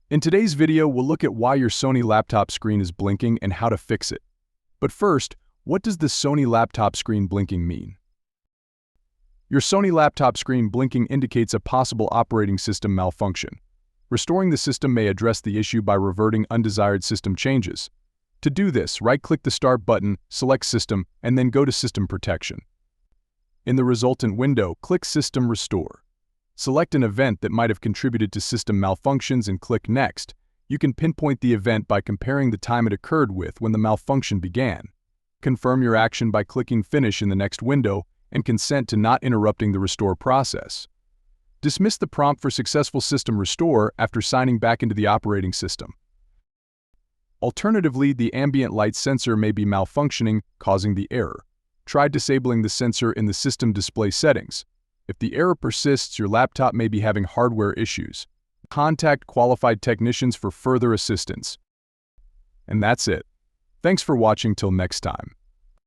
In today's video, we'll look at why your Sony laptop screen is blinking and how to fix it. But first, what does the Sony laptop screen blinking mean? Your Sony laptop screen blinking indicates a possible operating system malfunction. Restoring the system may address the issue by reverting undesired system changes. To do this, right-click the Start button, select System, and then go to System Protection. In the resultant window, click System Restore. Select an event that might have contributed to system malfunctions and click Next. You can pinpoint the event by comparing the time it occurred with when the malfunction began. Confirm your action by clicking Finish in the next window and consent to not interrupting the restore process. Dismiss the prompt for successful system restore after signing back into the operating system. Alternatively, the ambient light sensor may be malfunctioning, causing the error. Try disabling the sensor in the system display settings. If the error persists, your laptop may be having hardware issues. Contact qualified technicians for further assistance. And that's it. Thanks for watching till next time.